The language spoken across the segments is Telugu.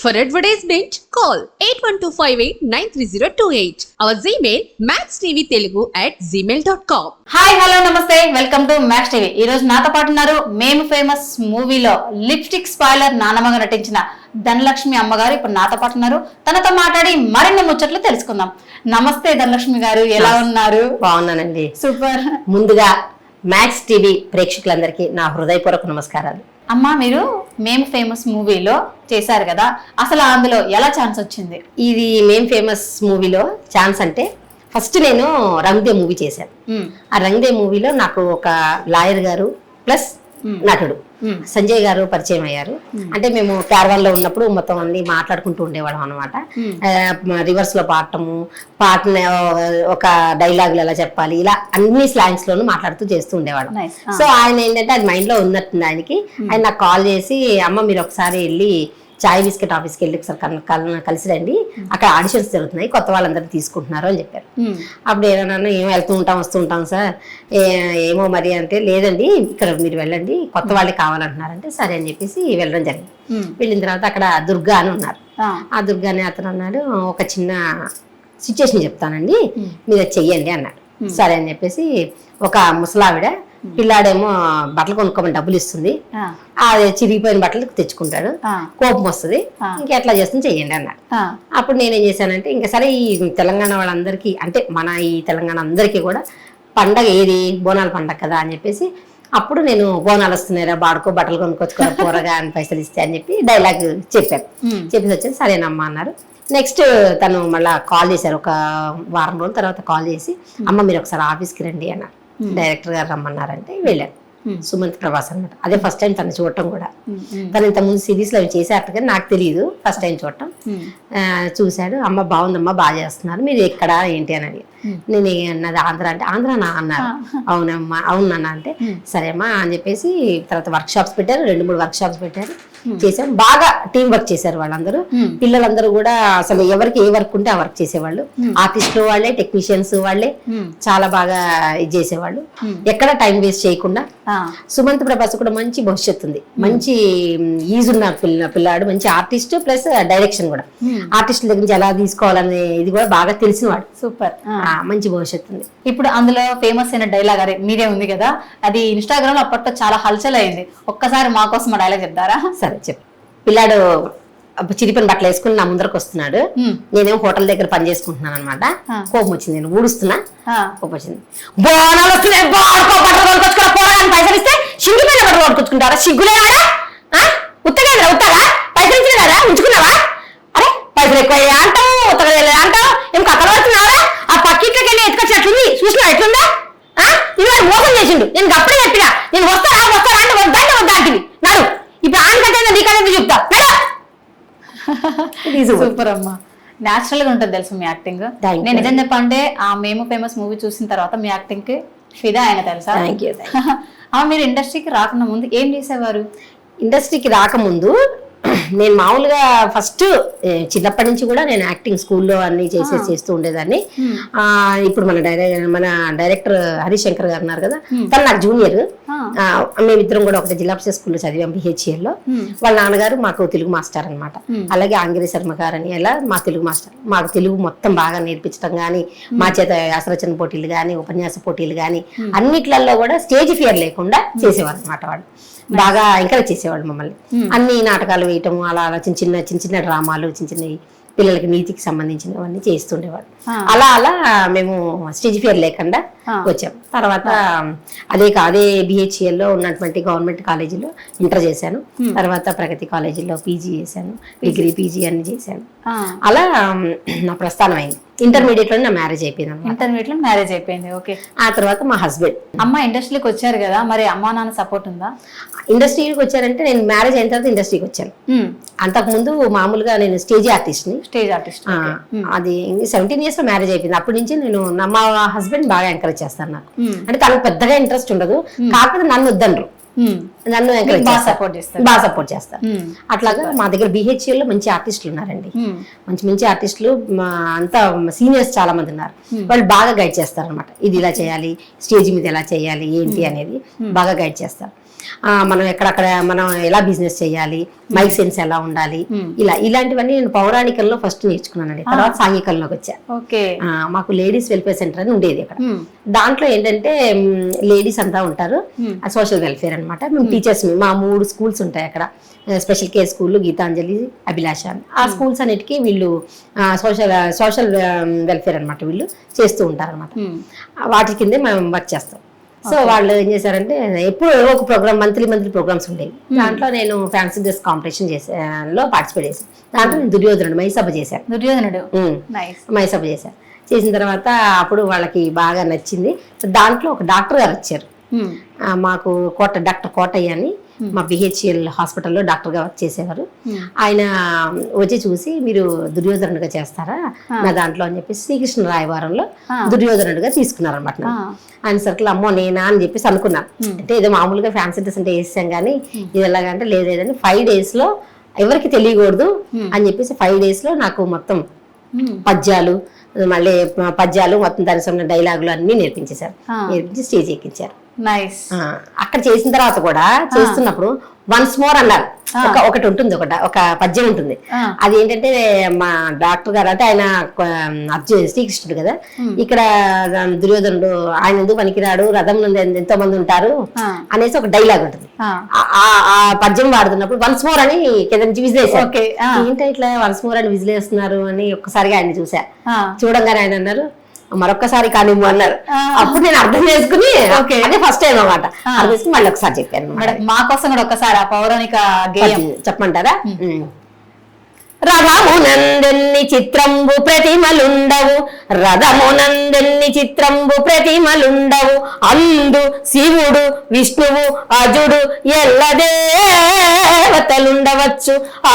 For advertisement, call 8125893028. Our Gmail maxtvtelugu@gmail.com. Hi hello నమస్తే వెల్కమ్ టు మ్యాక్స్ టీవీ. ఈ రోజు నాతో పాటు ఉన్నారు మేము ఫేమస్ మూవీలో లిప్స్టిక్ స్పాయిలర్ నానమ్మగా నటించిన ధనలక్ష్మి అమ్మగారు. ఇప్పుడు నాతో పాటు ఉన్నారు. తనతో మాట్లాడి మరిన్ని ముచ్చట్లు తెలుసుకుందాం. నమస్తే ధనలక్ష్మి గారు, ఎలా ఉన్నారు? బాగున్నానండి, సూపర్. ముందుగా మ్యాక్స్ టీవీ ప్రేక్షకులందరికీ నా హృదయపూర్వక నమస్కారాలు. అమ్మా, మీరు మేము ఫేమస్ మూవీలో చేశారు కదా, అసలు అందులో ఎలా ఛాన్స్ వచ్చింది? ఇది మేం ఫేమస్ మూవీలో ఛాన్స్ అంటే ఫస్ట్ నేను రంగ్దే మూవీ చేశాను. ఆ రంగ్దే మూవీలో నాకు ఒక లాయర్ గారు ప్లస్ నటుడు సంజయ్ గారు పరిచయం అయ్యారు. అంటే మేము క్యారవాన్ లో ఉన్నప్పుడు మొత్తం అన్ని మాట్లాడుకుంటూ ఉండేవాళ్ళం అనమాట. రివర్స్ లో పాడటము, పాటని ఒక డైలాగులు ఎలా చెప్పాలి, ఇలా అన్ని స్లాంగ్స్ లోనూ మాట్లాడుతూ చేస్తూ ఉండేవాళ్ళం. సో ఆయన ఏంటంటే అది మైండ్ లో ఉన్నట్టుంది ఆయనకి. ఆయన నాకు కాల్ చేసి, అమ్మ మీరు ఒకసారి వెళ్ళి చాయ్ బిస్కెట్ ఆఫీస్కి వెళ్ళి ఒకసారి కలిసి రండి, అక్కడ ఆడిషన్స్ జరుగుతున్నాయి, కొత్త వాళ్ళందరూ తీసుకుంటున్నారు అని చెప్పారు. అప్పుడు ఏమన్నా ఏం వెళ్తూ ఉంటాం వస్తూ ఉంటాం సార్, ఏమో మరి అంటే లేదండి ఇక్కడ మీరు వెళ్ళండి, కొత్త వాళ్ళే కావాలంటున్నారంటే సరే అని చెప్పేసి వెళ్ళడం జరిగింది. వెళ్ళిన తర్వాత అక్కడ దుర్గా అని ఉన్నారు. ఆ దుర్గా అని అతను అన్నాడు, ఒక చిన్న సిచ్యుయేషన్ చెప్తానండి మీరు అది చెయ్యండి అన్నాడు. సరే అని చెప్పేసి ఒక ముసలావిడ పిల్లాడేమో బట్టలు కొనుక్కోమని డబ్బులు ఇస్తుంది, అది చిరిగిపోయిన బట్టలు తెచ్చుకుంటాడు, కోపం వస్తుంది, ఇంకెట్లా చేస్తుంది చెయ్యండి అన్నాడు. అప్పుడు నేనేం చేశానంటే ఇంకా సరే ఈ తెలంగాణ వాళ్ళందరికీ అంటే మన ఈ తెలంగాణ అందరికీ కూడా పండగ ఏది బోనాల పండగ కదా అని చెప్పేసి అప్పుడు నేను బోనాలు వస్తున్నాయిరా బాడుకో బట్టలు కొనుక్కొచ్చుకో కూరగా అని పైసలు ఇస్తే అని చెప్పి డైలాగ్ చెప్పాను. చెప్పేసి వచ్చాను సరేనమ్మా అన్నారు. నెక్స్ట్ తను మళ్ళీ కాల్ చేశారు, ఒక వారం రోజుల తర్వాత కాల్ చేసి అమ్మ మీరు ఒకసారి ఆఫీస్కి రండి అన్నారు. డైరెక్టర్ గారు రమ్మన్నారంటే వెళ్ళాను. సుమంత్ ప్రభాస్ అనమాట. అదే ఫస్ట్ టైం తను చూడటం కూడా. తను ఇంతకుముందు సిరీస్ లో చేశారు కానీ నాకు తెలియదు, ఫస్ట్ టైం చూడటం. చూశాడు, అమ్మ బాగుందమ్మా బాగా చేస్తున్నారు, మీరు ఎక్కడ ఏంటి అని అడిగి నేను అన్నది ఆంధ్ర అంటే ఆంధ్రానా అన్నారు. అవునమ్మా అవునన్నా అంటే సరే అమ్మా అని చెప్పేసి తర్వాత వర్క్ షాప్స్ పెట్టారు, 2-3 వర్క్ షాప్స్ పెట్టారు, చేసాం. బాగా టీం వర్క్ చేశారు వాళ్ళందరూ. పిల్లలందరూ కూడా అసలు ఎవరికి ఏ వర్క్ ఉంటే ఆ వర్క్ చేసేవాళ్ళు. ఆర్టిస్టులు వాళ్ళే, టెక్నీషియన్స్ వాళ్ళే, చాలా బాగా ఇది చేసేవాళ్ళు. ఎక్కడ టైం వేస్ట్ చేయకుండా. సుమంత్ ప్రభాస్ కూడా మంచి భవిష్యత్తు ఉంది, మంచి ఈజ్ ఉన్న పిల్లాడు, మంచి ఆర్టిస్ట్ ప్లస్ డైరెక్షన్ కూడా. ఆర్టిస్టుల దగ్గర నుంచి ఎలా తీసుకోవాలనే ఇది కూడా బాగా తెలిసినవాడు. సూపర్, మంచి భవిష్యత్తు ఉంది. ఇప్పుడు అందులో ఫేమస్ అయిన డైలాగ్ అరే మీరే ఉంది కదా, అది ఇన్స్టాగ్రామ్ లో అప్పట్లో చాలా హల్చల్ అయింది. ఒక్కసారి మా కోసం ఆ డైలాగ్ చెప్తారా? సరే చెప్పు. పిల్లాడు చిరిపిన బట్టలు వేసుకుని నా ముందరకు వస్తున్నాడు, నేనేమో హోటల్ దగ్గర పని చేసుకుంటున్నాను అనమాట. కోపం వచ్చింది, నేను ఊడుస్తున్నా, కోపం వచ్చింది. బోనాలు వస్తున్నాయి, పైసలు ఇస్తే సిగ్గుపైన బట్టలు కొనుక్కొచ్చుకుంటారా? సిగ్గులేదా? ఉత్తగా ఉత్తగా పైసలు ఇచ్చినారా? ఉంచుకున్నావా? అరే పైసలు ఎక్కువ అంటావు, ఉత్తగా అంటావు, ఏం కథలు పడుతున్నావా? ఆ పక్కిట్లకి వెళ్ళి ఎత్తుకొచ్చినట్లుంది, చూసినా ఎట్లుందా? ఇది వాడు మోసం చేసిండు, నేను అప్పుడే చెప్పినా నేను వస్తారా వస్తారా అంటే వద్దంటే వద్దాంటివి నాడు. ఇప్పుడు ఆనకంటే నీకనేది చెప్తా. సూపర్ అమ్మా, న్యాచురల్ గా ఉంటుంది తెలుసు మీ యాక్టింగ్. నేను నిజం చెప్పంటే ఆ మేము ఫేమస్ మూవీ చూసిన తర్వాత మీ యాక్టింగ్ కి ఫిదా అయిన తెలుసా. మీరు ఇండస్ట్రీకి రాకుండా ముందు ఏం చేసేవారు? ఇండస్ట్రీకి రాకముందు నేను మామూలుగా ఫస్ట్ చిన్నప్పటి నుంచి కూడా నేను యాక్టింగ్ స్కూల్లో అన్ని చేస్తూ ఉండేదాన్ని. ఇప్పుడు మన డైరెక్టర్ హరిశంకర్ గారు ఉన్నారు కదా, తను నాకు జూనియర్. మేమిద్దరం కూడా ఒకటి జిల్లా పరిషత్ స్కూల్లో చదివాం, BHL లో. వాళ్ళ నాన్నగారు మాకు తెలుగు మాస్టర్ అనమాట. అలాగే ఆంగిరి శర్మ గారు అని ఎలా మా తెలుగు మాస్టర్. మాకు తెలుగు మొత్తం బాగా నేర్పించడం కానీ, మా చేత వ్యాసరచన పోటీలు కానీ, ఉపన్యాస పోటీలు కానీ అన్నిట్లలో కూడా స్టేజ్ ఫియర్ లేకుండా చేసేవారు అనమాట. వాళ్ళు బాగా ఎంకరేజ్ చేసేవాళ్ళు మమ్మల్ని. అన్ని నాటకాలు వేయటము, అలా అలా చిన్న చిన్న డ్రామాలు, చిన్న చిన్న పిల్లలకి నీతికి సంబంధించినవన్నీ చేస్తుండేవాళ్ళు. అలా అలా మేము స్టేజ్ ఫియర్ లేకుండా వచ్చాం. తర్వాత అదే BHL లో ఉన్నటువంటి గవర్నమెంట్ కాలేజీలో ఇంటర్ చేశాను. తర్వాత ప్రగతి కాలేజీలో PG చేశాను, డిగ్రీ PG అన్ని చేశాను. అలా నా ప్రస్థానం అయింది. ఇంటర్మీడియట్ లో నా మ్యారేజ్ అయిపోయింది. ఇంటర్మీడియట్ లో మ్యారేజ్ అయిపోయింది, ఓకే. ఆ తర్వాత మా హస్బెండ్. అమ్మ ఇండస్ట్రీకి వచ్చారు కదా, మరి అమ్మా నాన్న సపోర్ట్ ఉందా? ఇండస్ట్రీకి వచ్చారంటే నేను మ్యారేజ్ అయిన తర్వాత ఇండస్ట్రీకి వచ్చాను. అంతకుముందు మామూలుగా నేను స్టేజ్ ఆర్టిస్ట్. అది 17 years లో మ్యారేజ్ అయిపోయింది. అప్పటి నుంచి నేను మా హస్బెండ్ బాగా ఎంకరేజ్ చేస్తాను నాకు. అంటే తనకు పెద్దగా ఇంట్రెస్ట్ ఉండదు, కాకపోతే నన్ను వద్దనరు, నన్ను బాగా సపోర్ట్ చేస్తారు. అట్లాగా మా దగ్గర BHL లో మంచి ఆర్టిస్టులు ఉన్నారండి, మంచి ఆర్టిస్టులు అంతా సీనియర్స్ చాలా మంది ఉన్నారు. వాళ్ళు బాగా గైడ్ చేస్తారు అనమాట. ఇది ఇలా చేయాలి, స్టేజ్ మీద ఎలా చేయాలి ఏంటి అనేది బాగా గైడ్ చేస్తారు. మనం ఎక్కడక్కడ మనం ఎలా బిజినెస్ చేయాలి, మైక్ సెన్స్ ఎలా ఉండాలి, ఇలాంటివన్నీ నేను పౌరాణికంలో ఫస్ట్ నేర్చుకున్నానండి. తర్వాత సాంఘికంలోకి వచ్చా. ఓకే. మాకు లేడీస్ వెల్ఫేర్ సెంటర్ అని ఉండేది అక్కడ. దాంట్లో ఏంటంటే లేడీస్ అంతా ఉంటారు, సోషల్ వెల్ఫేర్ అనమాట. మేము టీచర్స్, మా 3 స్కూల్స్ ఉంటాయి అక్కడ, స్పెషల్ కేర్ స్కూల్, గీతాంజలి, అభిలాష. ఆ స్కూల్స్ అన్నిటికీ వీళ్ళు సోషల్ వెల్ఫేర్ అనమాట వీళ్ళు చేస్తూ ఉంటారు అనమాట. వాటి కిందే మేము వర్క్ చేస్తాం. సో వాళ్ళు ఏం చేశారంటే ఎప్పుడు ఒక ప్రోగ్రామ్, మంత్లీ ప్రోగ్రామ్స్ ఉండేవి. దాంట్లో నేను ఫ్యాన్సీ డ్రెస్ కాంపిటీషన్ లో పార్టిసిపేట్ చేశాను. దాంట్లో నేను దుర్యోధనుడు మైసభ చేశాను. మైసభ చేశాను. చేసిన తర్వాత అప్పుడు వాళ్ళకి బాగా నచ్చింది. దాంట్లో ఒక డాక్టర్ గారు వచ్చారు మాకు, డాక్టర్ కోటయ్య అని, మా బిహెచ్ఎల్ హాస్పిటల్లో డాక్టర్గా వర్క్ చేసేవారు. ఆయన వచ్చి చూసి, మీరు దుర్యోధనుడిగా చేస్తారా నా దాంట్లో అని చెప్పేసి శ్రీకృష్ణ రాయవారంలో దుర్యోధనుడిగా తీసుకున్నారనమాట. ఆయన సర్కిల్ అమ్మో నేనా అని చెప్పేసి అనుకున్నాను. అంటే ఏదో మామూలుగా ఫ్యాన్సీ డ్రెస్ అంటే వేసాం కానీ ఇది ఎలాగంటే లేదని 5 days లో ఎవరికి తెలియకూడదు అని చెప్పేసి 5 days లో నాకు మొత్తం పద్యాలు మొత్తం దానికి ఉన్న డైలాగులు అన్ని నేర్పించేశారు. నేర్పించి స్టేజ్ ఎక్కించారు. అక్కడ చేసిన తర్వాత కూడా చేస్తున్నప్పుడు వన్స్ మోర్ అన్నారు. ఒకటి ఉంటుంది, ఒక పద్యం ఉంటుంది. అది ఏంటంటే మా డాక్టర్ గారు అంటే ఆయన శ్రీకృష్ణుడు కదా, ఇక్కడ దుర్యోధనుడు ఆయన ఎందుకు పనికిరాడు, రథం నుండి ఎంతో మంది ఉంటారు అనేసి ఒక డైలాగ్ ఉంటుంది. ఆ పద్యం వాడుతున్నప్పుడు వన్స్ మోర్ అని కింద నుంచి విజిలేసారు. ఏంటో ఇట్లా వన్స్ మోర్ అని విజిలేస్తున్నారు అని ఒక్కసారిగా ఆయన చూసా. చూడంగానే ఆయన అన్నారు మరొక్కసారి కానీ అన్నారు. అప్పుడు నేను అర్థం చేసుకుని అదే ఫస్ట్ టైం అన్నమాట. అర్థం చేసుకుని మళ్ళీ ఒకసారి చెప్పాను. మా కోసం కూడా ఒక్కసారి ఆ పౌరాణిక గేయం చెప్పమంటారా? రథమునందెన్ని చిత్రంబు ప్రతిమలుండవు, రథమునందెన్ని చిత్రంబు ప్రతిమలుండవు, అందు శివుడు విష్ణువు అజుడు ఎల్ల దేవతలుండవచ్చు,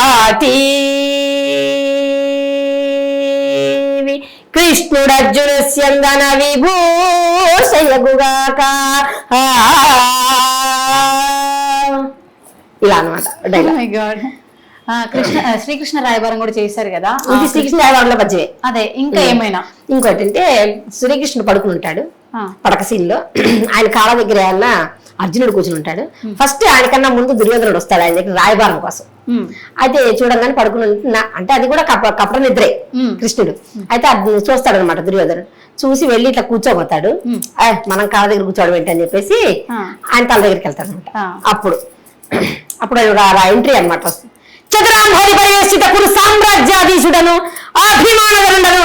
ఆటి కృష్ణుడర్జున స్యందన విభూషయగుగాక. ఇలా అనమాట డైలాగ్. శ్రీకృష్ణ రాయబారం కూడా చేశారు కదా, ఇది శ్రీకృష్ణ రాయబారంలో పద్యమే. అదే ఇంకా ఏమైనా ఇంకోటి అంటే శ్రీకృష్ణుడు పడుకుని ఉంటాడు పడక సీన్ లో. ఆయన కాళ్ళ దగ్గర ఆయన అర్జునుడు కూర్చుని ఉంటాడు. ఫస్ట్ ఆయనకన్నా ముందు దుర్యోధనుడు వస్తాడు ఆయన దగ్గర రాయబారం కోసం. అయితే చూడంగానే పడుకుని అంటే అది కూడా కపట నిద్రే కృష్ణుడు. అయితే అది చూస్తాడు అనమాట దుర్యోధనుడు. చూసి వెళ్ళి ఇట్లా కూర్చోబోతాడు. మనం కాళ్ళ దగ్గర కూర్చోవడం ఏంటి అని చెప్పేసి ఆయన తల దగ్గరికి వెళ్తాడు అనమాట. అప్పుడు ఎంట్రీ అనమాట వస్తుంది. చతురాంహోరి పరివేషిత కురు సామ్రాజ్యాధీశుడను అభిమానవరుండను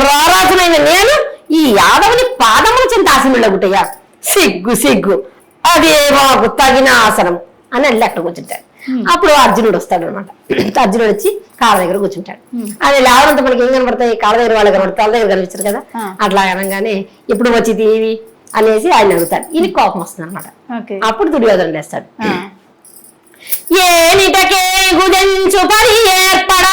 రారాజునైన నేను ఈ యాదవుని పాదముల చెంత ఆశమిళ్ళగుట్టయ్యా, సిగ్గు అదే మాకు తగిన ఆసనం అని వెళ్ళి అక్కడ కూర్చుంటాడు. అప్పుడు అర్జునుడు వస్తాడు అనమాట. అర్జునుడు వచ్చి కాళ్ళ దగ్గర కూర్చుంటాడు. అది లేవడంతో మనకి ఏం కనబడతాయి, కాళ్ళ దగ్గర వాళ్ళు కనబడతాయి, కాళ్ళ దగ్గర కనిపించారు కదా. అట్లా అనగానే ఎప్పుడు వచ్చి తీవి అనేసి ఆయన అడుగుతాడు. ఇది కోపం వస్తుంది అనమాట. అప్పుడు దుర్యోధనుడు లేస్తాడు. ఏనిటకే గుదెంచు పరి ఏర్పడ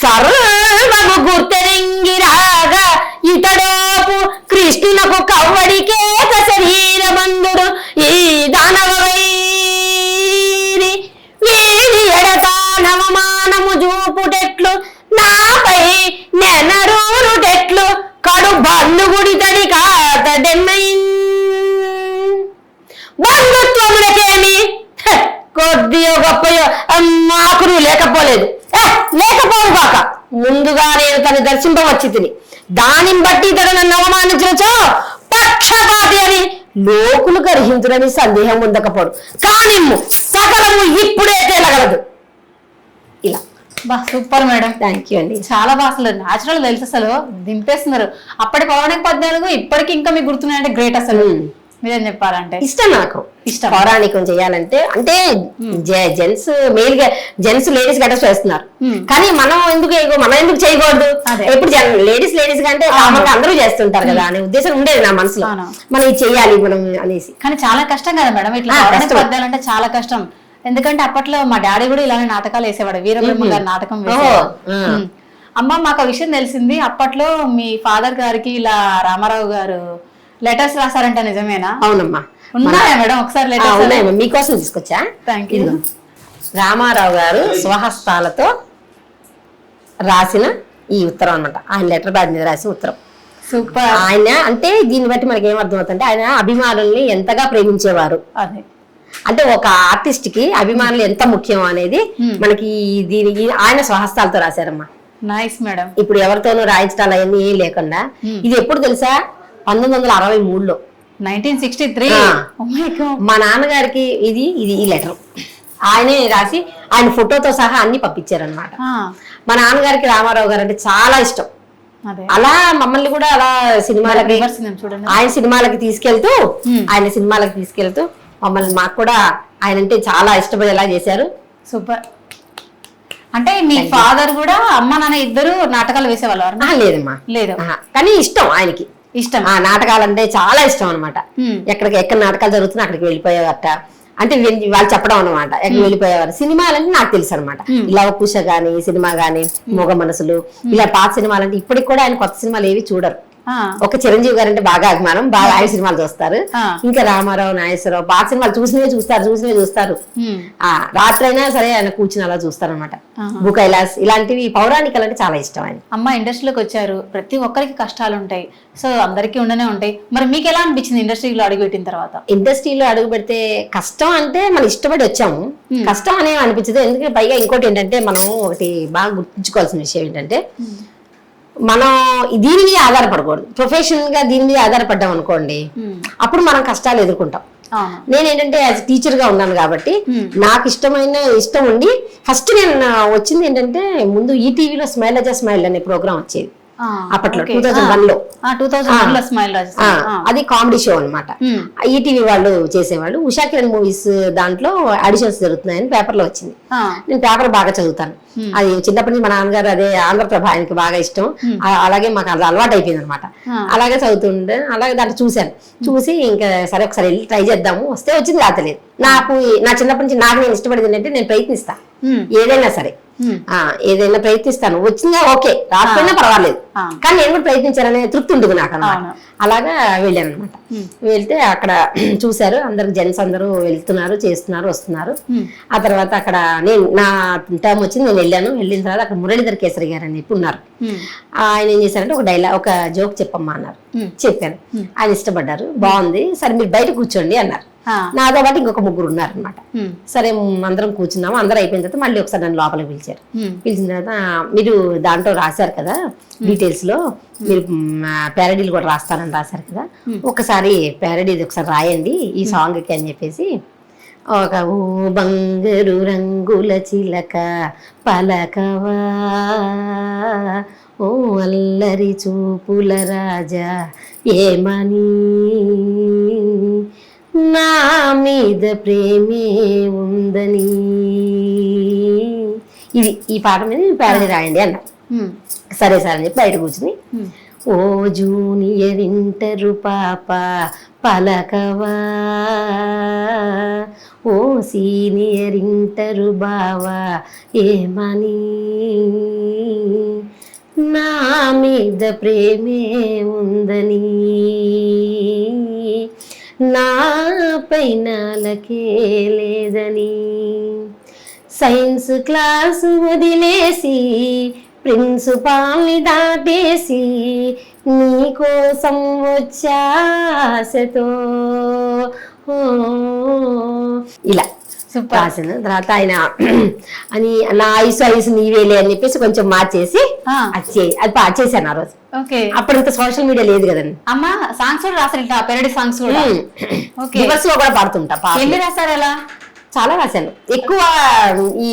సర్వము గుర్తెరింగిరాగా ఇతడోపు కృష్ణునకు కవ్వడికేత శరీర బంధుడు ఈ దానవైరి వీడి ఎడతానవమానము చూపుటెట్లు నాపై నెనరూరుటెట్లు కడు బంధుగుడి తడి కాతడెన్నయిన్ బంధుత్వములకేమి కొద్దియో గొప్పయో మాకు లేకపోలేదు, లేకపోవు కాక ముందుగా నేను తను దర్శింపవచ్చి తిని దానిని బట్టి ఇతడు నన్ను అవమానించో పక్షపాతి అని లోకులు గర్హించుడని సందేహం ఉండకపోడు. కానీ సకలము ఇప్పుడే తేలగలదు. ఇలా సూపర్ మేడం, థ్యాంక్ యూ అండి. చాలా బాగా అసలు న్యాచురల్ తెలుసు, అసలు దింపేస్తున్నారు. అప్పటి పౌరాణిక 14 ఇప్పటికి ఇంకా మీకు గుర్తున్నాయంటే గ్రేట్. అసలు మీరేం చెప్పాలంటే ఇష్టం, నాకు ఇష్టం పౌరాణికం చేయాలంటే. అంటే జెంట్స్ మెయిల్ గా జెంట్స్ లేడీస్ గట్ట చేస్తున్నారు, కానీ మనం ఎందుకు చేయకూడదు? ఎప్పుడు లేడీస్ కంటే కామన్గా అందరూ చేస్తుంటారు కదా అనే ఉద్దేశం ఉండేది నా మనసులో. మనం ఇది చెయ్యాలి మనం అనేసి. కానీ చాలా కష్టం కదా మేడం ఇట్లా పౌరాణిక పద్యాలంటే, చాలా కష్టం. ఎందుకంటే అప్పట్లో మా డాడీ కూడా ఇలానే నాటకాలు వేసేవాడు. వీరబ్రహ్మ గారి నాటకం వేసేవాడు. అమ్మ మాకు ఆ విషయం తెలిసింది, అప్పట్లో మీ ఫాదర్ గారికి ఇలా రామారావు గారు లెటర్స్ రాసారంట, నిజమేనా? అవునమ్మా, ఉన్నాయా మేడం? ఒకసారి లెటర్స్ మీకోసం తీసుకొచ్చా. Thank you. రామారావు గారు స్వహస్తాలతో రాసిన ఈ ఉత్తరం అనమాట. ఆయన లెటర్ ప్యాడ్ మీద రాసిన ఉత్తరం. సూపర్. ఆయన అంటే దీన్ని బట్టి మనకి ఏమర్థం అవుతుందంటే ఆయన అభిమానుల్ని ఎంతగా ప్రేమించేవారు. అదే అంటే ఒక ఆర్టిస్ట్ కి అభిమానులు ఎంత ముఖ్యం అనేది మనకి దీనికి ఆయన స్వహస్తాలతో రాశారమ్మా. Nice madam. ఇప్పుడు ఎవరితోనూ రాయించడాలు అవన్నీ ఏం లేకుండా. ఇది ఎప్పుడు తెలుసా? 1963లో 1963. మా నాన్నగారికి ఇది ఈ లెటర్ ఆయనే రాసి ఆయన ఫోటోతో సహా అన్ని పంపించారనమాట. మా నాన్నగారికి రామారావు గారు అంటే చాలా ఇష్టం. అలా మమ్మల్ని కూడా అలా సినిమాలకి ఆయన సినిమాలకి తీసుకెళ్తూ మమ్మల్ని మాకు కూడా ఆయన అంటే చాలా ఇష్టపడేలా చేశారు. సూపర్. అంటే మీ ఫాదర్ కూడా అమ్మ నాన్న ఇద్దరు నాటకాలు వేసేవాళ్ళు? లేదమ్మా, లేదు. కానీ ఇష్టం ఆయనకి, ఇష్టం నాటకాలంటే చాలా ఇష్టం అనమాట. ఎక్కడ నాటకాలు జరుగుతున్నా అక్కడికి వెళ్ళిపోయేవారట. అంటే వాళ్ళు చెప్పడం అనమాట, ఎక్కడ వెళ్ళిపోయేవారు. సినిమాలంటే నాకు తెలుసు అనమాట. లవ కుశ గాని, సినిమా గాని, మొగ మనసులు, ఇలా పాత సినిమాలంటే ఇప్పటికి కూడా ఆయన కొత్త సినిమాలు ఏవి చూడరు. ఒక చిరంజీవి గారు అంటే బాగా అభిమానం, బాగా ఆయన సినిమాలు చూస్తారు. ఇంకా రామారావు, నాగేశ్వరరావు పాత సినిమాలు చూసినవే చూస్తారు. రాత్రి అయినా సరే ఆయన కూర్చుని అలా చూస్తారనమాట. భూకైలాస్ ఇలాంటివి పౌరాణికలు అంటే చాలా ఇష్టం ఆయన. అమ్మ ఇండస్ట్రీలోకి వచ్చారు, ప్రతి ఒక్కరికి కష్టాలు ఉంటాయి, సో అందరికీ ఉండనే ఉంటాయి. మరి మీకు ఎలా అనిపించింది ఇండస్ట్రీలో అడుగుపెట్టిన తర్వాత? ఇండస్ట్రీలో అడుగు పెడితే కష్టం అంటే మనం ఇష్టపడి వచ్చాము, కష్టం అనేవి అనిపించదు. ఎందుకంటే పైగా ఇంకోటి ఏంటంటే మనం ఒకటి బాగా గుర్తుంచుకోవాల్సిన విషయం ఏంటంటే మనం దీని మీద ఆధారపడకూడదు. ప్రొఫెషనల్ గా దీని మీద ఆధారపడ్డాం అనుకోండి, అప్పుడు మనం కష్టాలు ఎదుర్కొంటాం. నేనేంటంటే యాజ్ టీచర్ గా ఉన్నాను కాబట్టి నాకు ఇష్టం ఉండి ఫస్ట్ నేను వచ్చింది ఏంటంటే ముందు ఈటీవీలో స్మైల్ అజా స్మైల్ అనే ప్రోగ్రామ్ వచ్చేది అప్పట్లో 2001లో. అది కామెడీ షో అనమాట. ఈటీవీ వాళ్ళు చేసేవాళ్ళు. ఉషా కిరణ్ మూవీస్ దాంట్లో ఆడిషన్స్ జరుగుతున్నాయని పేపర్ లో వచ్చింది. నేను పేపర్ బాగా చదువుతాను. అది చిన్నప్పటి నుంచి మా నాన్నగారు అదే ఆంధ్రప్రభ ఆయనకి బాగా ఇష్టం. అలాగే మాకు అది అలవాటు అయిపోయింది అనమాట. అలాగే చదువుతుండే అలాగే దాంట్లో చూసి ఇంకా సరే ఒకసారి వెళ్ళి ట్రై చేద్దాము, వస్తే వచ్చింది, రాతలేదు. నాకు నా చిన్నప్పటి నుంచి నాకు నేను ఇష్టపడేది ఏంటంటే నేను ప్రయత్నిస్తా, ఏదైనా సరే ఏదైనా ప్రయత్నిస్తాను. వచ్చిందా ఓకే, రాకపోయినా పర్వాలేదు, కానీ నేను కూడా ప్రయత్నించాననే తృప్తి ఉంటుంది నాకు అన్నమాట. అలాగా వెళ్ళాను అనమాట. వెళ్తే అక్కడ చూశారు, అందరు జెంట్స్ అందరూ వెళ్తున్నారు, చేస్తున్నారు, వస్తున్నారు. ఆ తర్వాత అక్కడ నేను నా టర్మ్ వచ్చింది, నేను వెళ్ళిన తర్వాత అక్కడ మురళీధర్ కేసరి గారు అని చెప్పి ఉన్నారు. ఆయన ఏం చేశారంటే ఒక జోక్ చెప్పమ్మా అన్నారు. చెప్పాను, ఆయన ఇష్టపడ్డారు, బాగుంది, సరే మీరు బయట కూర్చోండి అన్నారు. నాతో పాటు ఇంకొక ముగ్గురు ఉన్నారు అనమాట. సరే అందరం కూర్చున్నాము. అందరూ అయిపోయిన తర్వాత మళ్ళీ ఒకసారి నన్ను లోపలికి పిలిచారు. పిలిచిన తర్వాత మీరు దాంట్లో రాశారు కదా డీటెయిల్స్ లో, మీరు ప్యారడీలు కూడా రాస్తారని రాశారు కదా, ఒకసారి ప్యారడీ ఒకసారి రాయండి ఈ సాంగ్ కి అని చెప్పేసి. ఒక ఓ బంగారు రంగుల చిలక పలకవా, ఓ అల్లరి చూపుల రాజా ఏమని, నా మీద ప్రేమే ఉందని, ఈ పాట మీద ప్యారడీ రాయండి అన్న. సరే సార్ అని చెప్పి బయట కూర్చుని, ఓ జూనియర్ ఇంటరు పాప పలకవా, ఓ సీనియర్ ఇంటరు బావా ఏమని, నా మీద ప్రేమే ఉందని, నా పైనలకే లేదని, సైన్స్ క్లాసు వదిలేసి ప్రిన్సిపాల్ని దాటేసి నీకోసం వచ్చాసతో ఇలా రాసిన తర్వాత ఆయన అని నా ఐసు నీవేలే అని చెప్పేసి కొంచెం మార్చేసి అది చేశాను ఆ రోజు. అప్పుడు ఇంత సోషల్ మీడియా లేదు కదండి. అమ్మా సాంగ్స్ కూడా రాసారు, పెరడీ సాంగ్స్ కూడా రివర్స్ లో కూడా పాడుతుంటా. ఎన్ని రాశారు అలా? చాలా రాశాను. ఎక్కువ ఈ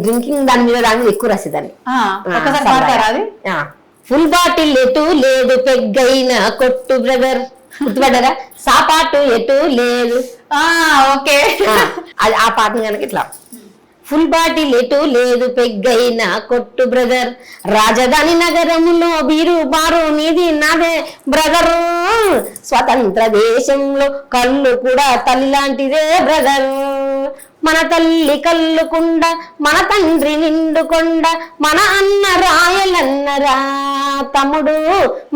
డ్రింకింగ్ దాని మీద ఎక్కువ రాసేదాన్ని. ఫుల్ బాటిల్ ఎటు లేదు పెగ్గైన కొట్టు బ్రదర్, గుర్తుపడ్డారా? సాపాటు ఎటు లేదు. ఓకే, ఆ పాటను కనుక ఇట్లా, ఫుల్ బాటిల్ ఎటు లేదు పెగ్గైన కొట్టు బ్రదర్, రాజధాని నగరంలో బీరు బారు నీది నాదే బ్రదర్, స్వతంత్ర దేశంలో కళ్ళు కూడా తల్లి లాంటిదే బ్రదర్, మన తల్లి కల్లుకుండ మన తండ్రి నిండుకొండ, మన అన్న రాయలన్నరా తమ్ముడు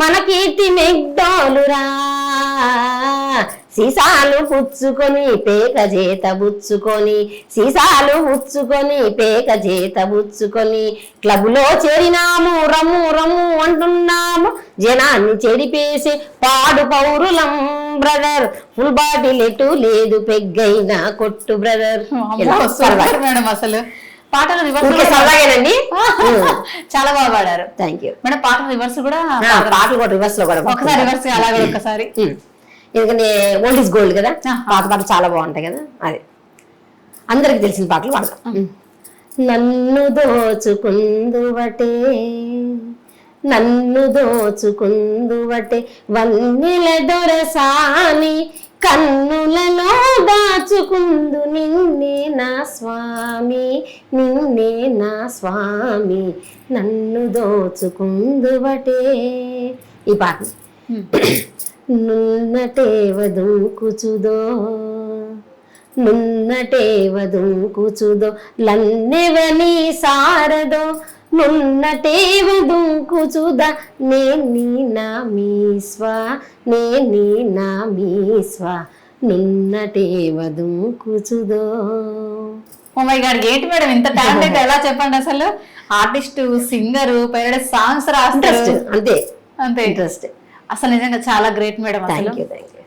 మన కీర్తి మెగ్డోలురా, సీసాలు పుచ్చుకొని పేక చేత బుచ్చుకొని, సీసాలు పుచ్చుకొని పేక చేత బుచ్చుకొని, క్లబ్లో చేరినాము రమ్ము రమ్ము అంటున్నాము, జనాన్ని చెడిపేసి పాడు పౌరులం బ్రదర్ ఫుల్ బాడీ లేటు లేదు పెగ్గైనా కొట్టు బ్రదర్. మేడం అసలు పాటలు సరదాగానండి. చాలా బాగా పాడారు. Thank you madam. పాటలు రివర్స్ కూడా పాటలు కూడా రివర్స్ లో కూడా ఒకసారి రివర్స్ అలాగే ఒకసారి. ఎందుకంటే ఓల్డ్ ఈజ్ గోల్డ్ కదా, పాత పాటలు చాలా బాగుంటాయి కదా, అది అందరికి తెలిసిన పాటలు పాడతాం. నన్ను దోచుకుందువటే నన్ను దోచుకుందువటే వన్నెల దొరసాని కన్నులలో దాచుకుందు నిన్నే నా స్వామి నిన్నే నా స్వామి నన్ను దోచుకుందువటే. ఈ పాట నున్నటే వదుకుచుదో నున్నటే వదుకుచుదో లన్నెవని సారదో నున్నటే వదుకుచుదా నేనీ నా మీస్వా నేనీ నా మీస్వా నున్నటే వదుకుచుదో. ఓ మై గాడ్, ఏంటి మేడం ఇంత టాలెంట్ అయితే ఎలా చెప్పండి అసలు. ఆర్టిస్ట్, సింగర్, పేరెంట్ సాంగ్స్ రాస్తారు అంతే అంతే ఇంట్రెస్ట్. అసలు నిజంగా చాలా గ్రేట్ మేడం. అసలు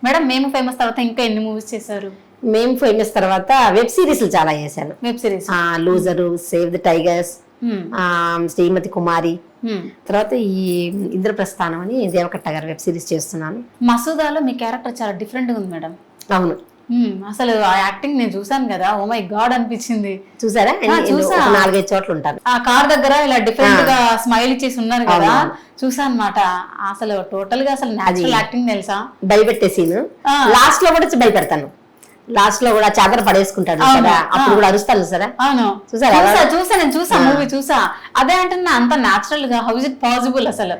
మేడం మేము ఫేమస్ తర్వాత ఇంకా ఎన్ని మూవీస్ చేశారు? మేము ఫేమస్ తర్వాత వెబ్ సిరీస్లు చాలా చేశాను. Web series loser, save the tigers, Srimathi Kumari, తర్వాత ఈ ఇంద్రప్రస్థానం అని దేవకట్ట గారు వెబ్ సిరీస్ చేస్తున్నాను. మసూదాలో మీ క్యారెక్టర్ చాలా డిఫరెంట్ గా ఉంది మేడం. అవును, అసలు ఆ యాక్టింగ్ నేను చూసాను కదా, ఓ మై గాడ్ అనిపించింది. చూసారా? 4-5 చోట్ల ఉంటాను. ఆ కార్ దగ్గర ఇలా డిఫరెంట్ గా స్మైల్ ఇచ్చేసి ఉన్నారు కదా, చూసా అనమాట. అసలు టోటల్ గా అసలు నేచురల్ యాక్టింగ్ తెలుసా. భయపెట్టే సీన్ లాస్ట్ లో కూడా భయపెడతాను. లాస్ట్ లో కూడా చాదర పడేసుకుంటాడు కదా, అప్పుడు కూడా అరుస్తాను చూసారా? అవును చూసా నేను చూసా మూవీ చూసా. అదే అంటున్నా, అంత నేచురల్ గా హౌ ఇస్ ఇట్ పాసిబుల్? అసలు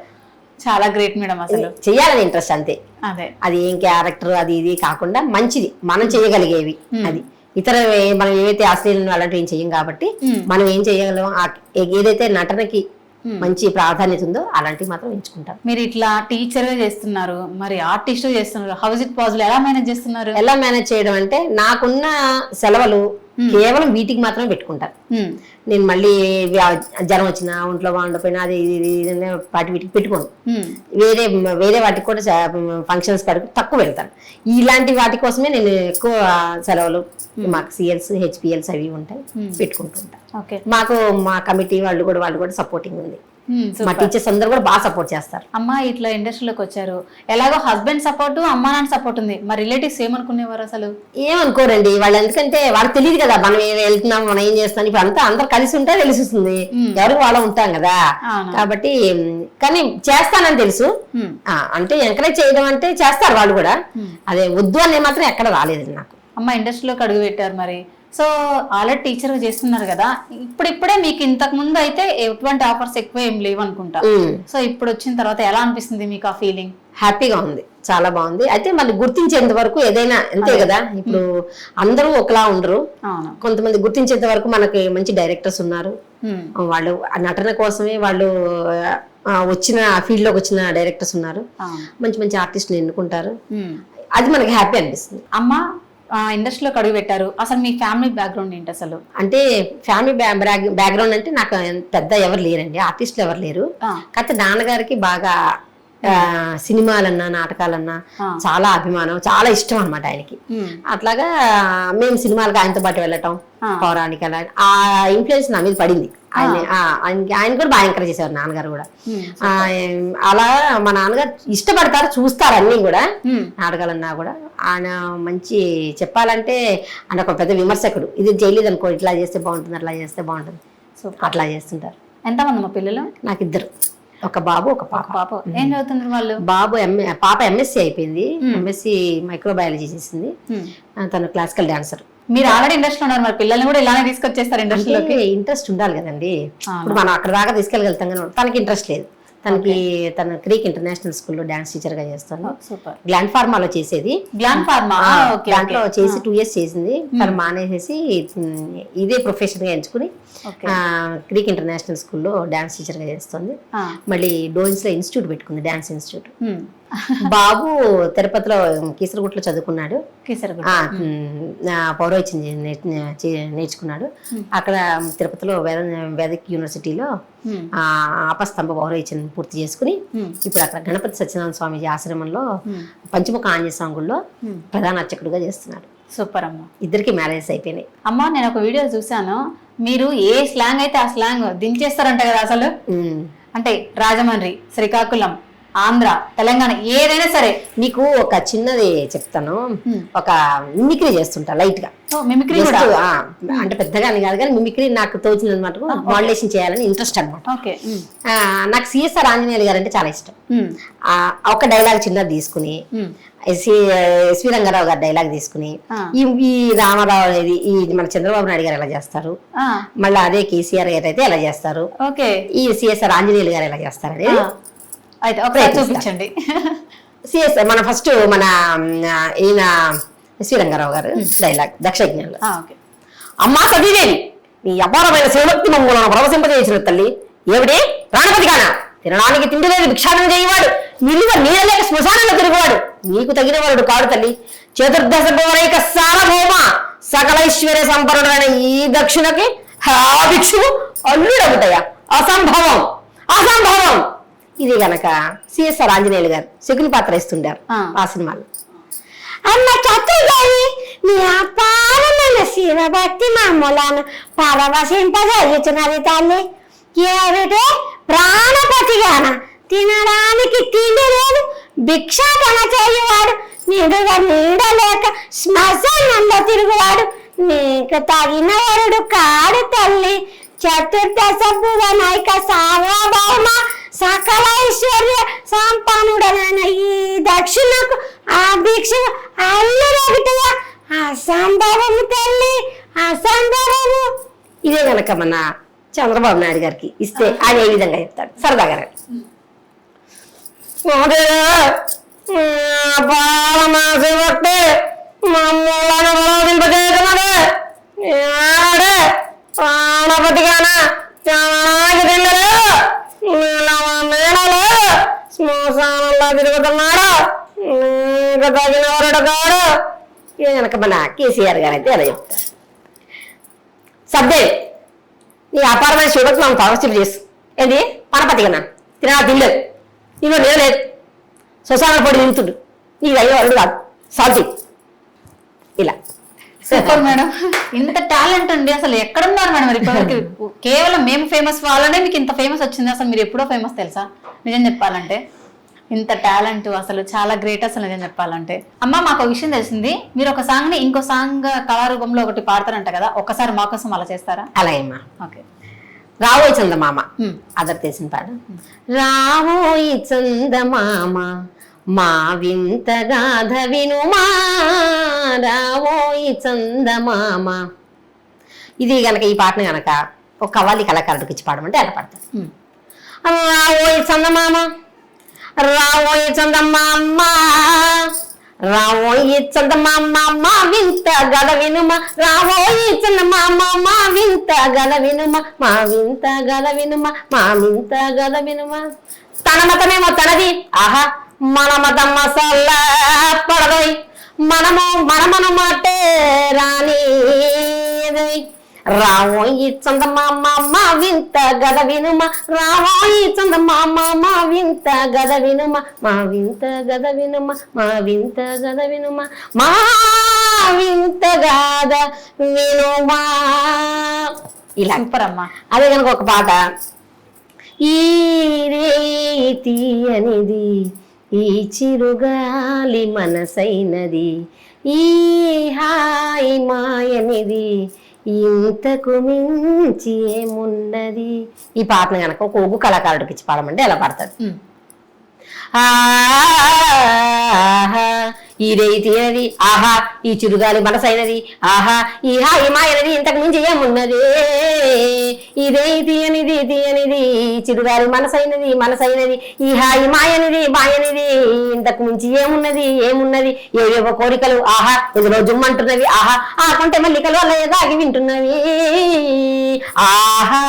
చాలా గ్రేట్ మేడం. అసలు చెయ్యాలని ఇంట్రెస్ట్ అంతే. అదే అది ఏం క్యారెక్టర్ అది ఇది కాకుండా మంచిది మనం చేయగలిగేవి. అది ఇతర మనం ఏవైతే అశ్లీలను అలాంటివి ఏం చెయ్యం కాబట్టి మనం ఏం చేయగలం, ఏదైతే నటనకి మంచి ప్రాధాన్యత ఉందో అలాంటివి మాత్రం ఎంచుకుంటాం. మీరు ఇట్లా టీచర్ గా చేస్తున్నారు, మరి ఆర్టిస్ట్ చేస్తున్నారు, హౌ ఇస్ ఇట్ పాసిబుల్? ఎలా మేనేజ్ చేస్తున్నారు? ఎలా మేనేజ్ చేయడం అంటే నాకున్న సెలవులు కేవలం వీటికి మాత్రమే పెట్టుకుంటాను. నేను మళ్ళీ జ్వరం వచ్చినా, ఒంట్లో బాగుండపోయినా అది వాటి వీటికి పెట్టుకోను. వేరే వాటికి కూడా ఫంక్షన్స్ కాడికి తక్కువ పెడతాను. ఇలాంటి వాటి కోసమే నేను ఎక్కువ సెలవులు, మాకు సిఎల్స్, హెచ్పిఎల్స్ అవి ఉంటాయి, పెట్టుకుంటూ ఉంటాను. మాకు మా కమిటీ వాళ్ళు కూడా సపోర్టింగ్ ఉంది. మా టీచర్స్ అందరూ కూడా బాగా సపోర్ట్ చేస్తారు. అమ్మ ఇట్లా ఇండస్ట్రీలోకి వచ్చారు, ఎలాగో హస్బెండ్ సపోర్ట్, అమ్మా నాన్న సపోర్ట్ ఉంది, మరి రిలేటివ్స్ ఏమనుకునేవారు? అసలు ఏమనుకోరండి వాళ్ళు, ఎందుకంటే వాళ్ళకి తెలియదు కదా మనం వెళ్తున్నాం, మనం ఏం చేస్తున్నాం. ఇప్పుడు అంతా అందరు కలిసి ఉంటే తెలుస్తుంది, ఎవరికి వాళ్ళ ఉంటాం కదా. కాబట్టి కానీ చేస్తానని తెలుసు. అంటే ఎంకరేజ్ చేయడం అంటే చేస్తారు వాళ్ళు కూడా, అదే వద్దు అనే మాత్రం ఎక్కడ రాలేదు నాకు. అమ్మ ఇండస్ట్రీలోకి అడుగు పెట్టారు, మరి సో ఆల్రెడీ టీచర్ గా చేస్తున్నారు కదా, ఇప్పుడిప్పుడే మీకు ఇంతకు ముందు అయితే ఎటువంటి ఆఫర్స్ ఎక్కువ ఏం లేవు అనుకుంటా. సో ఇప్పుడు వచ్చిన తర్వాత ఎలా అనిపిస్తుంది మీకు? ఆ ఫీలింగ్ హ్యాపీగా ఉంది, చాలా బాగుంది. అయితే మళ్ళీ గుర్తించేంత వరకు ఏదైనా అంతే కదా, ఇప్పుడు అందరూ ఒకలా ఉండరు. కొంతమంది గుర్తించేంత వరకు మనకి మంచి డైరెక్టర్స్ ఉన్నారు, వాళ్ళు నటన కోసమే వాళ్ళు వచ్చిన ఫీల్డ్ లోకి వచ్చిన డైరెక్టర్స్ ఉన్నారు, మంచి మంచి ఆర్టిస్టులు ఎన్నుకుంటారు. అది మనకి హ్యాపీ అనిపిస్తుంది. అమ్మ ఇండస్ట్రీలోకి అడుగు పెట్టారు, అసలు మీ ఫ్యామిలీ బ్యాక్గ్రౌండ్ ఏంటి అసలు? అంటే ఫ్యామిలీ బ్యాక్గ్రౌండ్ అంటే నాకు పెద్ద ఎవరు లేరండి, ఆర్టిస్టులు ఎవరు లేరు. కాకపోతే నాన్నగారికి బాగా సినిమాలన్నా నాటకాలన్నా చాలా అభిమానం, చాలా ఇష్టం అనమాట ఆయనకి. అట్లాగా మేము సినిమాలకు ఆయనతో పాటు వెళ్ళటం, పౌరాణిక ఆ ఇన్ఫ్లుయెన్స్ నా మీద పడింది. ఆయన కూడా బాగా ఎంకరేజ్ చేసేవారు నాన్నగారు కూడా. అలా మా నాన్నగారు ఇష్టపడతారు, చూస్తారు అన్ని కూడా, నాటకాలన్నా కూడా. ఆయన మంచి చెప్పాలంటే ఆయన ఒక పెద్ద విమర్శకుడు. ఇది చేయలేదు అనుకో, ఇట్లా చేస్తే బాగుంటుంది, అట్లా చేస్తే బాగుంటుంది, అట్లా చేస్తుంటారు. ఎంతమంది మా పిల్లలు? నాకు 2, ఒక బాబు ఒక పాప. ఏం చదువుతున్నారు వాళ్ళు? పాప ఎంఎస్సి అయిపోయింది, ఎంఎస్సి మైక్రోబయాలజీ చేసింది, తను క్లాసికల్ డాన్సర్. మీరు ఆల్రెడీ ఇండస్ట్రీలో ఉన్నారు, మరి పిల్లల్ని కూడా ఇలానే తీసుకొచ్చేస్తారు ఇండస్ట్రీలోకి? ఇంట్రెస్ట్ ఉండాలి కదండి, ఇప్పుడు మనం అక్కడ దాకా తీసుకెళ్ళగలుగుతాం కానీ తనకి ఇంట్రెస్ట్ లేదు. తన క్రీక్ ఇంటర్నేషనల్ స్కూల్లో డాన్స్ టీచర్ గా చేస్తాను. గ్లాండ్ ఫార్మాలో చేసేది, దాంట్లో చేసి 2 years చేసింది. తను మానేసేసి ఇదే ప్రొఫెషన్ గా ఎంచుకుని క్రీక్ ఇంటర్నేషనల్ స్కూల్లో డాన్స్ టీచర్ గా చేస్తుంది. మళ్ళీ డోయిన్స్ లో ఇన్స్టిట్యూట్ పెట్టుకుంది, డాన్స్ ఇన్స్టిట్యూట్. బాబు తిరుపతిలో కీసరగుట్లో చదువుకున్నాడు. కీసరగుట్ట. పౌరోహిత్యం నేర్చుకున్నాడు. అక్కడ తిరుపతిలో వేదిక్ యూనివర్సిటీలో ఆపస్తంభ పౌరోహిత్యం పూర్తి చేసుకుని ఇప్పుడు అక్కడ గణపతి సత్యనారాయణ స్వామి ఆశ్రమంలో పంచముఖ ఆంజనేయ స్వామి గుడిలో ప్రధాన అర్చకుడుగా చేస్తున్నాడు. సూపర్ అమ్మ. ఇద్దరికి మ్యారేజెస్ అయిపోయినాయి. అమ్మ నేను ఒక వీడియో చూసాను, మీరు ఏ స్లాంగ్ అయితే ఆ స్లాంగ్ దించేస్తారంట కదా అసలు. అంటే రాజమండ్రి, శ్రీకాకుళం, ఆంధ్ర, తెలంగాణ ఏదైనా సరే. నీకు ఒక చిన్నది చెప్తాను. ఒక మిమిక్రీ చేస్తుంటా లైట్ గా. మిమిక్రీ కూడా అంటే పెద్దగా అని కాదు కానీ మిమిక్రీ నాకు తోచిన అనమాట. మోడ్యులేషన్ చేయాలని ఇంట్రెస్ట్ అనమాట. నాకు సిఎస్ఆర్ ఆంజనేయులు గారు అంటే చాలా ఇష్టం. ఒక డైలాగ్ చిన్నది తీసుకుని ఎస్వి రంగారావు గారి డైలాగ్ తీసుకుని ఈ రామారావు అనేది ఈ మన చంద్రబాబు నాయుడు గారు ఎలా చేస్తారు, మళ్ళీ అదే కేసీఆర్ గారు అయితే ఎలా చేస్తారు, ఈ సిఎస్ఆర్ ఆంజనేయులు గారు ఎలా చేస్తారు అనేది చూపించండి. సిఎస్ఆర్ మన ఫస్ట్ మన ఈయన ఎస్వి రంగారావు గారు డైలాగ్ దక్షయజ్ఞంలో. అమ్మా సతీదేవి, నీ అపారమైన శివభక్తి మమ్మల్ని ప్రవశింపజేసిన తల్లి ఏమిటి ప్రాణపతి గాన తినడానికి తిండి లేదు భిక్షాటన చేయవాడు, నిలువ నీడలేక శ్మశానంలో తిరుగువాడు, నీకు తగిన వాడు కాడు తల్లి. చతుర్దశ గోరైక సార్వభౌమ సకలైశ్వర్య సంపన్నుడైన ఈ దక్షిణకి భిక్షువు అల్లుడవుతాయా? అసంభవం అసంభవం. ఇది గనక సిఎస్ఆర్ ఆంజనేయులు గారు శకుని పాత్ర ఇస్తుండారు ఆ సినిమాలో. అన్న చతుర్దేవి, నీ అపారమైన శివభక్తి మమ్మలను పరవశింపజేయుచున్నది తల్లి. ఏమిటే ప్రాణపతిగాన తినడానికి తిండి లేదు భిక్షాటన చేయువాడు, నిడుగా నీడలేక శ్మశానంలో తిరుగువాడు, నీకు తగిన వరుడు కాడు తల్లి. చతుర్దశ భువనైక సార్వభౌమ సకలైశ్వర్య సంపన్నుడైన ఈ దక్షిణకు ఆ భిక్ష అల్లుడగుటయా? అసంభవము తల్లి అసంభవము. ఇదే గనక మన చంద్రబాబు నాయుడు గారికి ఇస్తే ఆయన ఏ విధంగా చెప్తాడు సరదాగా. శ్మశానంలో తిరుగుతున్నాడు, తగిన వరుడు కాడు. ఇది కనుక మన కేసీఆర్ గారు అయితే అలా చెప్తారు. సబ్దే నీ అపారమైన శివభక్తి మనం పరవశింప చేసు ఏంటి పనపతిగా తినా తినలేదు, నీలో నిలలేదు, శ్మశాన పొడి తింటుడు, నీకు అయ్యే వరుడు కాదు సాల్తీ. ఇలా సూపర్ మేడం. ఇంత టాలెంట్ అండి అసలు ఎక్కడున్నారు మేడం? మరి ఇప్పటివరకు కేవలం మేము ఫేమస్ వాళ్ళనే మీకు ఇంత ఫేమస్ వచ్చింది. అసలు మీరు ఎప్పుడో ఫేమస్ తెలుసా? నిజం చెప్పాలంటే ఇంత టాలెంట్ అసలు చాలా గ్రేట్. అసలు నిజం చెప్పాలంటే అమ్మ మాకు ఒక విషయం తెలిసింది, మీరు ఒక సాంగ్ ని ఇంకో సాంగ్ కళారూపంలో ఒకటి పాడతారంట కదా, ఒక్కసారి మా కోసం అలా చేస్తారా? అలాగేమ్మా. ఓకే. రావోయి చందమామ అదర్ తెలిసిన పాట. రావోయి చందమామ మా వింత గాథ వినుమా, రావోయి చందమామ. ఇది గనక ఈ పాటను గనక ఒక కవ్వాలి కళాకారుడికి ఇచ్చి పాడమంటే అలా పాడతారు. రావోయి చందమామ రావోయి చందమామ రావోయి చందమామ మా వింత గద వినుమ, రావోయి చందమామ మా వింత గద వినుమ, మా వింత గద వినుమ, మా వింత గద వినుమ. తన మతమేమో తనది ఆహా మన మతం మసాలా పడదోయ్, మనమను మాటే రాని రావోయి చందమామ మా వింత గద వినుమ, రావోయి చందమామ మా వింత గద వినుమ, మా వింత గద వినుమ, మా వింత గద వినుమ, మా వింత గద వినుమా. ఇలా సూపరమ్మా. అదే కనుక ఒక పాట. ఈ రీతి అనేది ఈ చిరుగాలి మనసైనది, ఈ హాయి మాయనిది ఇంతకు మించి ఏమున్నది. ఈ పాటను కనుక ఒక ఒగ్గు కళాకారుడికి ఇచ్చి పాడమంటే ఎలా పాడతాడు? ఈ రైతి అనేది ఆహా ఈ చిరుగాలి మనసైనది, ఆహా ఈ హాయి మాయనది ఇంతకు మించి ఏమున్నది. ఈ రైతి అనేది తీయనిది చిరుగాలి మనసైనది మనసైనది, ఈ హాయి మాయనిది మాయనిది ఇంతకు మించి ఏమున్నది ఏమున్నది. ఏవేవో కోరికలు ఆహా ఇందులో జుమ్మంటున్నవి, ఆహా ఆ కొంటే మల్లికలు అలా దాగి వింటున్నవి, ఆహా.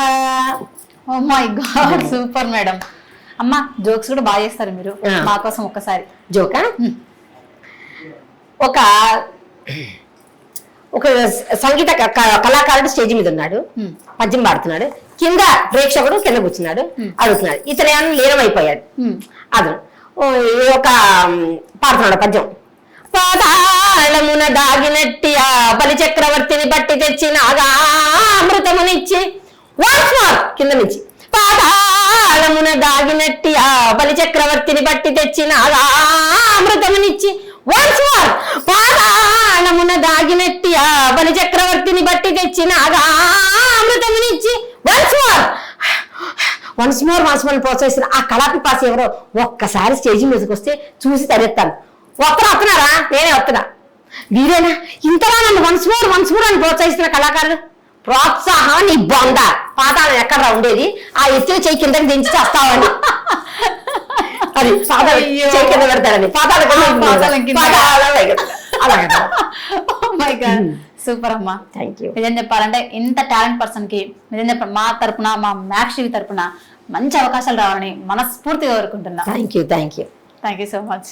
Oh my god super madam. అమ్మా జోక్స్ కూడా బాగా చేస్తారు మీరు, ఆ. మా కోసం ఒక్కసారి. జోకా ఒక ఒక సంగీత కళాకారుడు స్టేజ్ మీద ఉన్నాడు, పద్యం పాడుతున్నాడు. కింద ప్రేక్షకుడు కింద కూర్చున్నాడు, అడుగుతున్నాడు. ఇతను ఏమన్నా లీనమైపోయాడు. అతను ఒక పాడుతున్నాడు పద్యం. పాతాళమున దాగినట్టి ఆ బలి చక్రవర్తిని బట్టి తెచ్చిన అమృతమునిచ్చి కింద నుంచి పాతాళమున దాగినట్టి ఆ బలి చక్రవర్తిని బట్టి తెచ్చిన అమృతమునిచ్చి పాతాళమున దాగినట్టి ఆ బలి చక్రవర్తిని బట్టి తెచ్చిన అమృతమునిచ్చి వన్స్ మోర్ ప్రోత్సహిస్తున్న ఆ కళాపిపాసి ఎవరో ఒక్కసారి స్టేజ్ మీదకి వస్తే చూసి తలెత్తాను. వస్తున్నారా? నేనే వస్తున్నా. వీరేనా ఇంతలా నన్ను వన్స్ మోర్ అని ప్రోత్సహిస్తున్న కళాకారులు? ప్రోత్సాహం నీ బొంద, పాతాళం ఎక్కడ ఉండేది? ఆ ఎత్తున చెయ్యి కిందకి దించి చేస్తావని అది పాతాళం చెయ్యి కింద పెడతాడని సూపర్ అమ్మా. Thank you. నిజం చెప్పాలంటే ఇంత టాలెంట్ పర్సన్ కి నిజం చెప్ప మా తరపున, మా మ్యాక్స్ టీవీ తరపున మంచి అవకాశాలు రావాలని మనస్ఫూర్తిగా కోరుకుంటున్నా. Thank you. Thank you so much.